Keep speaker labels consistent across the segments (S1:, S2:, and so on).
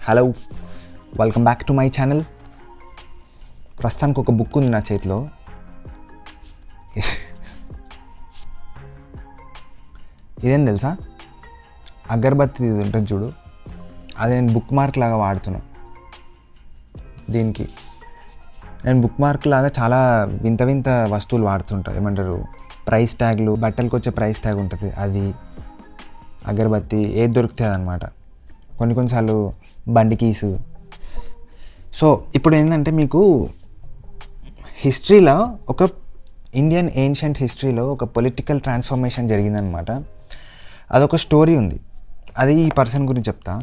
S1: Hello, welcome back to my channel. ప్రస్తుతానికి ఒక book ఉంది నా చేతిలో. ఇదేం తెలుసా, అగరబత్తి ఉంటుంది చూడు, అది నేను బుక్ మార్క్ లాగా వాడుతున్నా. దీనికి నేను బుక్ మార్క్ లాగా చాలా వింత వింత వస్తువులు వాడుతుంటా. ఏమంటారు, ప్రైస్ ట్యాగ్లు, బట్టలకు వచ్చే ప్రైస్ ట్యాగ్ ఉంటుంది, అది అగరబత్తి ఏది దొరుకుతుంది అనమాట. కొన్నిసార్లు బండి కీసు. సో ఇప్పుడు ఏంటంటే, మీకు హిస్టరీలో ఒక ఇండియన్ ఏన్షియంట్ హిస్టరీలో ఒక పొలిటికల్ ట్రాన్స్ఫర్మేషన్ జరిగిందనమాట. అదొక స్టోరీ ఉంది, అది ఈ పర్సన్ గురించి చెప్తా.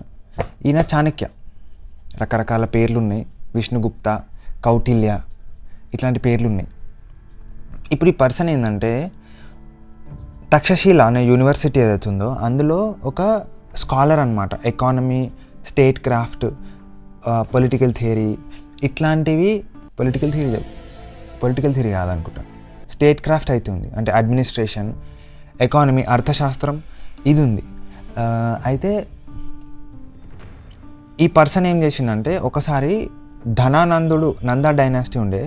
S1: ఈయన చాణక్య, రకరకాల పేర్లు ఉన్నాయి, విష్ణుగుప్త, కౌటిల్య, ఇట్లాంటి పేర్లు ఉన్నాయి. ఇప్పుడు ఈ పర్సన్ ఏంటంటే, తక్షశిల అనే యూనివర్సిటీ ఏదైతే ఉందో అందులో ఒక స్కాలర్ అనమాట. Economy, state craft, political theory ఇట్లాంటివి. పొలిటికల్ థియరీ కాదనుకుంటా, స్టేట్ క్రాఫ్ట్ అయితే ఉంది, అంటే అడ్మినిస్ట్రేషన్, ఎకానమీ, అర్థశాస్త్రం ఇది ఉంది. అయితే ఈ పర్సన్ ఏం చేసిందంటే, ఒకసారి ధనానందుడు, నందా డైనాసిటీ ఉండే,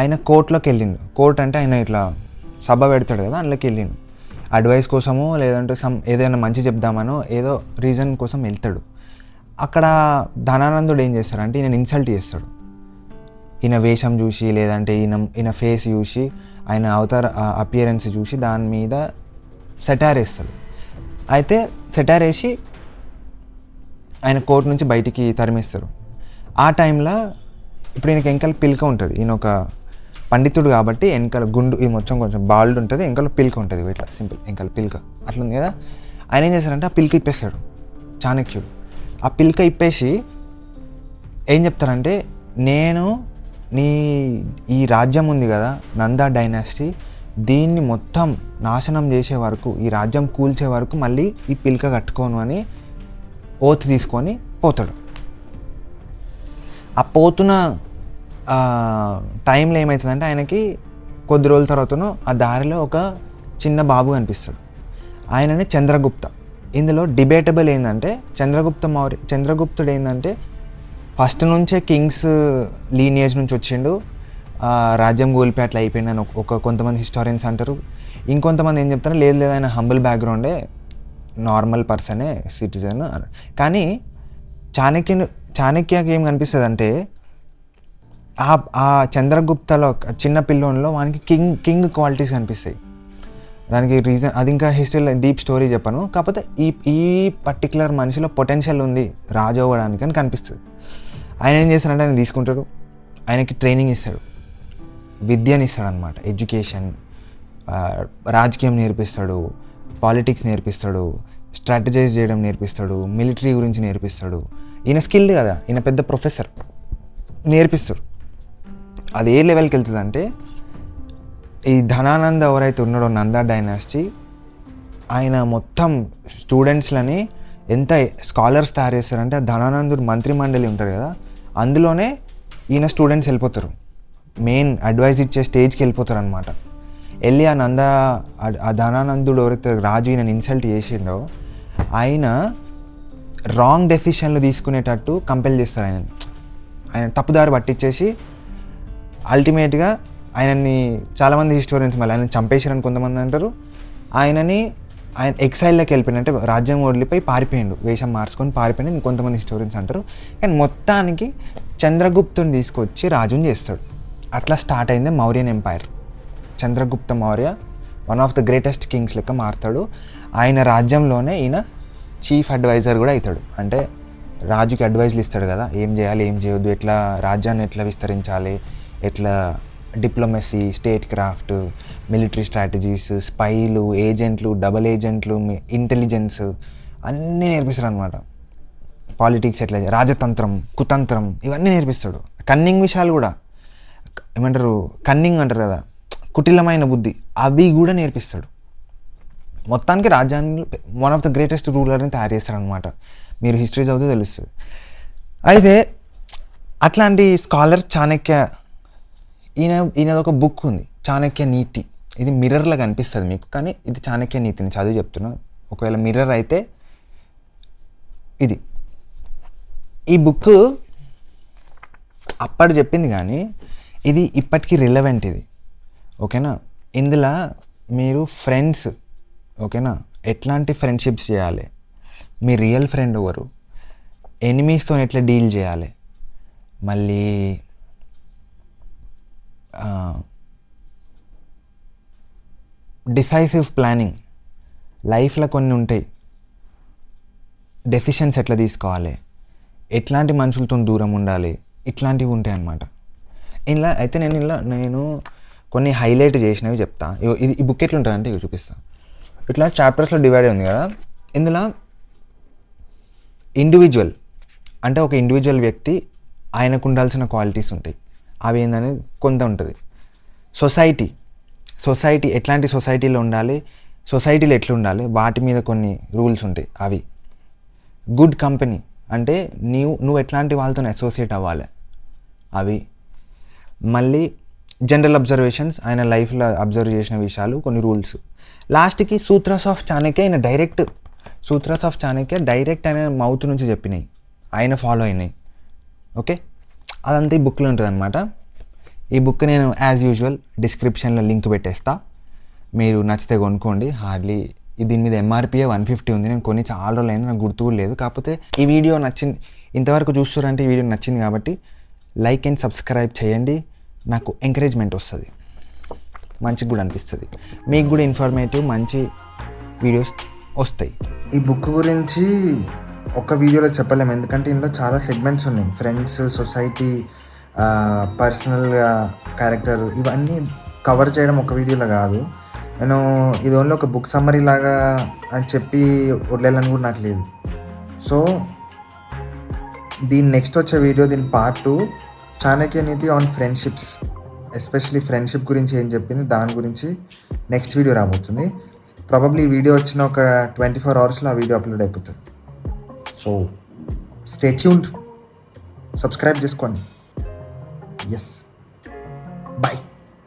S1: ఆయన కోర్టులోకి వెళ్ళిండు. కోర్ట్ అంటే ఆయన ఇట్లా సభ పెడతాడు కదా, అందులోకి వెళ్ళిండు. అడ్వైస్ కోసమో లేదంటే ఏదైనా మంచి చెప్దామనో ఏదో రీజన్ కోసం వెళ్తాడు. అక్కడ ధనానందుడు ఏం చేస్తాడంటే, ఈయన ఇన్సల్ట్ చేస్తాడు. ఈయన వేషం చూసి, లేదంటే ఈయన ఫేస్ చూసి, ఆయన అపియరెన్స్ చూసి దాని మీద సెటైర్ వేస్తాడు. అయితే సెటైర్ వేసి ఆయన కోర్టు నుంచి బయటికి తరిమిస్తారు. ఆ టైంలో ఇప్పుడు ఈయనకి వెనకాల పిల్క ఉంటుంది. ఈయన ఒక పండితుడు కాబట్టి వెనకాల గుండు, ఈ మొత్తం కొంచెం బాల్డ్ ఉంటుంది, వెనకాల పిల్క ఉంటుంది, ఇట్లా సింపుల్ వెనకాల పిల్క అట్లా ఉంది కదా. ఆయన ఏం చేస్తారంటే, ఆ పిల్క ఇప్పేస్తాడు చాణక్యుడు. ఆ పిల్క ఇప్పేసి ఏం చెప్తారంటే, నేను ఈ రాజ్యం ఉంది కదా, నందా డైనాసిటీ, దీన్ని మొత్తం నాశనం చేసే వరకు, ఈ రాజ్యం కూల్చే వరకు మళ్ళీ ఈ పిల్క కట్టుకోను అని ఓత్ తీసుకొని పోతాడు. ఆ పోతున్న టైంలో ఏమవుతుందంటే, ఆయనకి కొద్ది రోజుల తర్వాతను ఆ దారిలో ఒక చిన్న బాబు కనిపిస్తాడు. ఆయనని చంద్రగుప్త. ఇందులో డిబేటబుల్ ఏంటంటే, చంద్రగుప్తుడు ఏంటంటే ఫస్ట్ నుంచే కింగ్స్ లీనియేజ్ నుంచి వచ్చిండు, రాజ్యం కూలిపి అట్లా అయిపోయిందని కొంతమంది హిస్టారియన్స్ అంటారు. ఇంకొంతమంది ఏం చెప్తారు, లేదు ఆయన హంబుల్ బ్యాక్గ్రౌండే, నార్మల్ పర్సనే, సిటిజన్. కానీ చాణక్యకి ఏం కనిపిస్తుంది అంటే, ఆ చంద్రగుప్తలో చిన్న పిల్లోనిలో వానికి కింగ్ క్వాలిటీస్ కనిపిస్తాయి. దానికి రీజన్ అది ఇంకా హిస్టరీలో డీప్ స్టోరీ చెప్పను. కాకపోతే ఈ పర్టికులర్ మనిషిలో పొటెన్షియల్ ఉంది రాజు అవ్వడానికి అని కనిపిస్తుంది. ఆయన ఏం చేస్తాడంటే, ఆయన తీసుకుంటాడు, ఆయనకి ట్రైనింగ్ ఇస్తాడు, విద్యని ఇస్తాడు అనమాట, ఎడ్యుకేషన్, రాజకీయం నేర్పిస్తాడు, పాలిటిక్స్ నేర్పిస్తాడు, స్ట్రాటజైజ్ చేయడం నేర్పిస్తాడు, మిలిటరీ గురించి నేర్పిస్తాడు. ఈయన స్కిల్డ్ కదా, ఈయన పెద్ద ప్రొఫెసర్, నేర్పిస్తాడు. అది ఏ లెవెల్కి వెళ్తుంది అంటే, ఈ ధనానంద ఎవరైతే ఉన్నాడో నందా డైనాసిటీ, ఆయన మొత్తం స్టూడెంట్స్లని ఎంత స్కాలర్స్ తయారు చేస్తారంటే, ఆ ధనానందుడు మంత్రి మండలి ఉంటారు కదా, అందులోనే ఈయన స్టూడెంట్స్ వెళ్ళిపోతారు, మెయిన్ అడ్వైజ్ ఇచ్చే స్టేజ్కి వెళ్ళిపోతారు అనమాట. వెళ్ళి ఆ ధనానందుడు ఎవరైతే రాజు ఈయన ఇన్సల్ట్ చేసిండో, ఆయన రాంగ్ డెసిషన్లు తీసుకునేటట్టు కంపెల్ చేస్తారు ఆయనని. ఆయన తప్పుదారి పట్టించేసి అల్టిమేట్గా ఆయనని చాలామంది హిస్టోరియన్స్ మళ్ళీ ఆయన చంపేసారని కొంతమంది అంటారు. ఆయన ఎక్సైల్లోకి వెళ్ళిపోయింది, అంటే రాజ్యం వదిలిపోయి పారిపోయిండు, వేషం మార్చుకొని పారిపోయింది కొంతమంది హిస్టోరియన్స్ అంటారు. కానీ మొత్తానికి చంద్రగుప్తుని తీసుకొచ్చి రాజుని చేస్తాడు. అట్లా స్టార్ట్ అయింది Mauryan empire. Chandragupta Maurya one of the greatest kings లెక్క మారుతాడు. ఆయన రాజ్యంలోనే ఈయన చీఫ్ అడ్వైజర్ కూడా అవుతాడు. అంటే రాజుకి అడ్వైజ్లు ఇస్తాడు కదా, ఏం చేయాలి, ఏం చేయొద్దు, ఎట్లా రాజ్యాన్ని ఎట్లా విస్తరించాలి, ఎట్లా diplomacy, statecraft, military strategies, స్పైలు, ఏజెంట్లు, డబల్ ఏజెంట్లు, ఇంటెలిజెన్స్ అన్నీ నేర్పిస్తాడు అనమాట. పాలిటిక్స్ ఎట్లా, రాజతంత్రం, కుతంత్రం ఇవన్నీ నేర్పిస్తాడు. కన్నింగ్ విషయాలు కూడా, ఏమంటారు కన్నింగ్ అంటారు కదా, కుటిలమైన బుద్ధి, అవి కూడా నేర్పిస్తాడు. మొత్తానికి రాజ్యాన్ని వన్ ఆఫ్ ద గ్రేటెస్ట్ రూలర్ని తయారు చేస్తారనమాట. మీరు హిస్టరీ చదివితే తెలుస్తుంది. అయితే అట్లాంటి స్కాలర్ చాణక్య, ఈయనది ఒక బుక్ ఉంది, చాణక్య నీతి. ఇది మిర్రర్లో కనిపిస్తుంది మీకు, కానీ ఇది చాణక్య నీతిని చదివి చెప్తున్నా. ఒకవేళ మిర్రర్ అయితే ఇది ఈ బుక్ అప్పటి చెప్పింది కానీ ఇది ఇప్పటికీ రిలవెంట్ ఇది, ఓకేనా. ఇందులో మీరు ఫ్రెండ్స్, ఓకేనా, ఎట్లాంటి ఫ్రెండ్షిప్స్ చేయాలి, మీ రియల్ ఫ్రెండ్ ఎవరు, ఎనిమీస్తో ఎట్లా డీల్ చేయాలి, మళ్ళీ డిసైసివ్ ప్లానింగ్, లైఫ్లో కొన్ని ఉంటాయి, డెసిషన్స్ ఎట్లా తీసుకోవాలి, ఎట్లాంటి మనుషులతో దూరం ఉండాలి, ఇట్లాంటివి ఉంటాయి అన్నమాట. ఇలా అయితే నేను కొన్ని హైలైట్ చేసినవి చెప్తా. ఇది ఈ బుక్ ఎట్లా ఉంటుందంటే ఇవి చూపిస్తాను. ఇట్లా చాప్టర్స్లో డివైడ్ ఉంది కదా. ఇందులో ఇండివిజువల్ అంటే ఒక ఇండివిజువల్ వ్యక్తి ఆయనకు ఉండాల్సిన క్వాలిటీస్ ఉంటాయి, అవి ఏందనేది కొంత ఉంటుంది. సొసైటీ ఎట్లాంటి సొసైటీలో ఉండాలి, సొసైటీలో ఎట్లా ఉండాలి, వాటి మీద కొన్ని రూల్స్ ఉంటాయి అవి. గుడ్ కంపెనీ అంటే నువ్వు ఎట్లాంటి వాళ్ళతో అసోసియేట్ అవ్వాలి అవి. మళ్ళీ జనరల్ అబ్జర్వేషన్స్, ఆయన లైఫ్లో అబ్జర్వ్ చేసిన విషయాలు, కొన్ని రూల్స్. లాస్ట్కి సూత్రాస్ ఆఫ్ చాణక్య ఆయన మౌత్ నుంచి చెప్పినాయి, ఆయన ఫాలో అయినాయి. ఓకే, అదంతా ఈ బుక్లో ఉంటుంది అనమాట. ఈ బుక్ నేను యాజ్ యూజువల్ డిస్క్రిప్షన్లో లింక్ పెట్టేస్తా, మీరు నచ్చితే కొనుక్కోండి. హార్డ్లీ దీని మీద ఎంఆర్పీఏ 150 ఉంది. నేను కొన్ని చాలా రోజులు అయింది, నాకు గుర్తు లేదు. కాకపోతే ఈ వీడియో నచ్చింది, ఇంతవరకు చూస్తారంటే ఈ వీడియో నచ్చింది కాబట్టి లైక్ అండ్ సబ్స్క్రైబ్ చేయండి. నాకు ఎంకరేజ్మెంట్ వస్తుంది, మంచిగా కూడా అనిపిస్తుంది, మీకు కూడా ఇన్ఫర్మేటివ్ మంచి వీడియోస్ వస్తాయి. ఈ బుక్ గురించి ఒక వీడియోలో చెప్పలేము, ఎందుకంటే ఇందులో చాలా సెగ్మెంట్స్ ఉన్నాయి. ఫ్రెండ్స్, సొసైటీ, పర్సనల్గా క్యారెక్టర్, ఇవన్నీ కవర్ చేయడం ఒక వీడియోలో కాదు. నేను ఇది ఓన్లీ ఒక బుక్ సమ్మరీ లాగా అని చెప్పి వదిలేయాలని కూడా నాకు లేదు. సో దీని నెక్స్ట్ వచ్చే వీడియో, దీని part 2, Chanakya NITI on friendships, especially friendship గురించి ఏం చెప్పింది దాని గురించి నెక్స్ట్ వీడియో రాబోతుంది. ప్రాబబ్లీ ఈ వీడియో వచ్చిన ఒక 24 అవర్స్లో ఆ వీడియో అప్లోడ్ అయిపోతుంది. సో స్టే ట్యూన్డ్, సబ్స్క్రైబ్ చేసుకోండి. Yes, bye.